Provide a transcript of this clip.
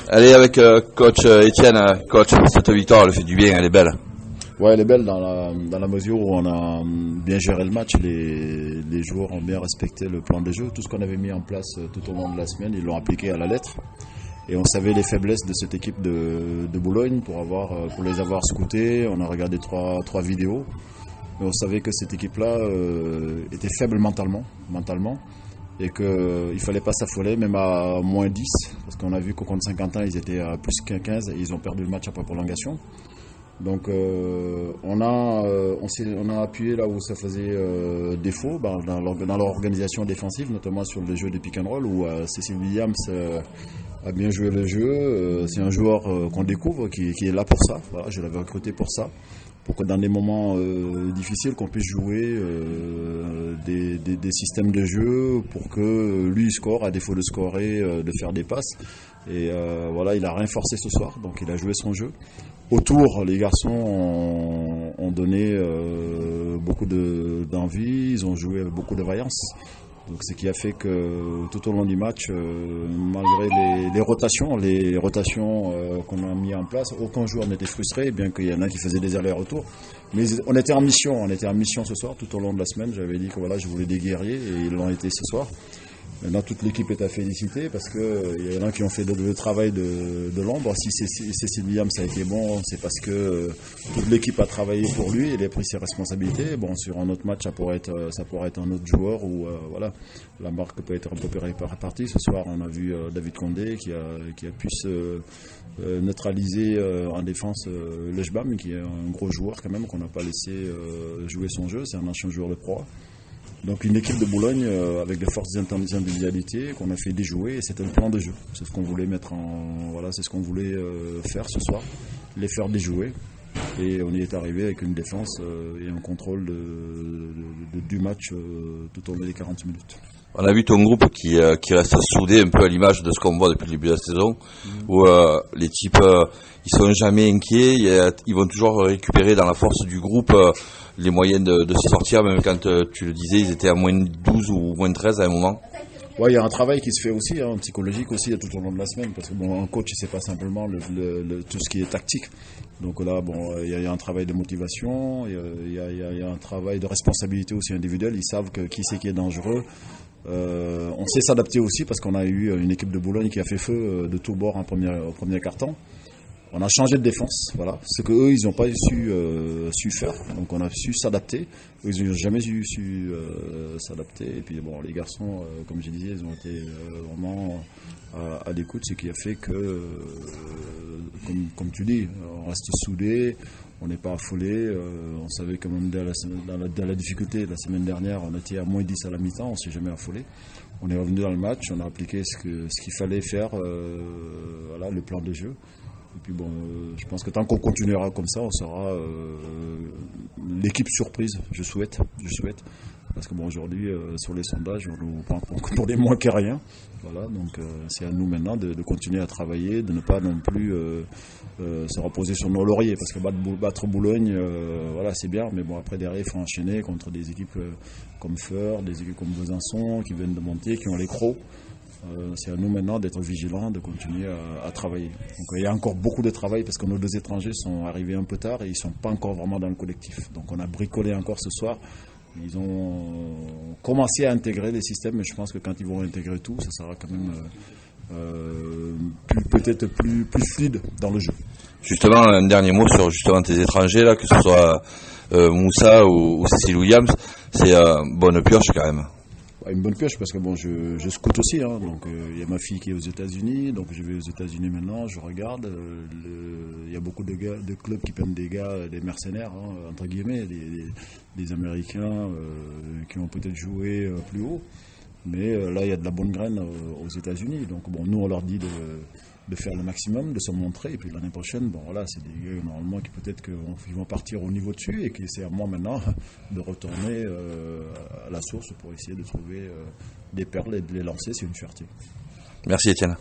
Allez, avec coach Étienne, coach, cette victoire, elle fait du bien, elle est belle. Ouais, elle est belle dans la mesure où on a bien géré le match. Les joueurs ont bien respecté le plan de jeu. Tout ce qu'on avait mis en place tout au long de la semaine, ils l'ont appliqué à la lettre. Et on savait les faiblesses de cette équipe de Boulogne pour les avoir scoutés. On a regardé trois vidéos. Mais on savait que cette équipe-là était faible mentalement. Et qu'il ne fallait pas s'affoler, même à moins 10. Parce qu'on a vu qu'au contre Saint-Quentin, ils étaient à plus 15 et ils ont perdu le match après prolongation. Donc on a appuyé là où ça faisait défaut dans leur organisation défensive, notamment sur le jeu de pick and roll où Cécile Williams a bien joué le jeu. C'est un joueur qu'on découvre qui est là pour ça. Voilà, je l'avais recruté pour ça, pour que dans des moments difficiles qu'on puisse jouer des systèmes de jeu pour que lui score, à défaut de scorer, de faire des passes. Et voilà, il a renforcé ce soir, donc il a joué son jeu. Autour, les garçons ont donné beaucoup d'envie, ils ont joué avec beaucoup de vaillance. Donc, ce qui a fait que tout au long du match, malgré les rotations qu'on a mis en place, aucun joueur n'était frustré, bien qu'il y en a qui faisaient des allers-retours. Mais on était en mission ce soir, tout au long de la semaine. J'avais dit que voilà, je voulais des guerriers et ils l'ont été ce soir. Maintenant, toute l'équipe est à féliciter parce qu'il y en a qui ont fait le travail de l'ombre. Si Cécile Williams a été bon, c'est parce que toute l'équipe a travaillé pour lui et il a pris ses responsabilités. Bon, sur un autre match, ça pourrait être un autre joueur où voilà, la marque peut être un peu répartie. Ce soir, on a vu David Condé qui a pu se neutraliser en défense le Jbam, qui est un gros joueur quand même, qu'on n'a pas laissé jouer son jeu. C'est un ancien joueur de proie. Donc une équipe de Boulogne avec de fortes individualités qu'on a fait déjouer et c'était le plan de jeu. C'est ce qu'on voulait c'est ce qu'on voulait faire ce soir, les faire déjouer. Et on y est arrivé avec une défense et un contrôle du match tout au long des 40 minutes. On a vu ton groupe qui reste soudé un peu à l'image de ce qu'on voit depuis le début de la saison, où les types ils sont jamais inquiets, ils vont toujours récupérer dans la force du groupe les moyens de se sortir, même quand tu le disais, ils étaient à moins 12 ou moins 13 à un moment. Ouais, il y a un travail qui se fait aussi, psychologique aussi, tout au long de la semaine, parce que un coach, c'est pas simplement tout ce qui est tactique. Donc là, il y a un travail de motivation, il y a un travail de responsabilité aussi individuelle. Ils savent qui c'est qui est dangereux. On sait s'adapter aussi parce qu'on a eu une équipe de Boulogne qui a fait feu de tous bords au premier quart-temps. On a changé de défense, voilà. Ce qu'eux, ils n'ont pas su faire. Donc on a su s'adapter. Ils n'ont jamais su s'adapter. Et puis bon, les garçons, comme je disais, ils ont été vraiment à l'écoute, ce qui a fait que, comme tu dis, on reste soudés, on n'est pas affolés. On savait que même dans la difficulté, la semaine dernière, on était à moins 10 à la mi-temps, on ne s'est jamais affolé. On est revenu dans le match, on a appliqué ce qu'il fallait faire, voilà, le plan de jeu. Et puis bon, je pense que tant qu'on continuera comme ça, on sera l'équipe surprise, je souhaite. Parce que bon, aujourd'hui, sur les sondages, on nous prend pour des moins que rien. Voilà, donc c'est à nous maintenant de continuer à travailler, de ne pas non plus se reposer sur nos lauriers. Parce que battre Boulogne, voilà, c'est bien, mais bon, après derrière, il faut enchaîner contre des équipes comme Feur, des équipes comme Besançon, qui viennent de monter, qui ont les crocs. C'est à nous maintenant d'être vigilants, de continuer à travailler. Donc il y a encore beaucoup de travail parce que nos deux étrangers sont arrivés un peu tard et ils ne sont pas encore vraiment dans le collectif. Donc on a bricolé encore ce soir. Ils ont commencé à intégrer les systèmes, mais je pense que quand ils vont intégrer tout, ça sera quand même peut-être plus fluide dans le jeu. Justement, un dernier mot sur justement tes étrangers, là, que ce soit Moussa ou Cécile Williams, c'est bonne pioche quand même. Une bonne pioche parce que bon, je scoute aussi, donc il y a ma fille qui est aux États-Unis, donc je vais aux États-Unis maintenant, je regarde. Il y a beaucoup de clubs qui prennent des gars, des mercenaires entre guillemets, des Américains qui ont peut-être joué plus haut, mais là il y a de la bonne graine aux États-Unis. Donc bon, nous on leur dit de faire le maximum, de se montrer, et puis l'année prochaine, bon voilà, c'est des gars normalement qui peut-être qu'ils vont partir au niveau dessus, et que c'est à moi maintenant de retourner à la source pour essayer de trouver des perles et de les lancer, c'est une fierté. Merci Étienne.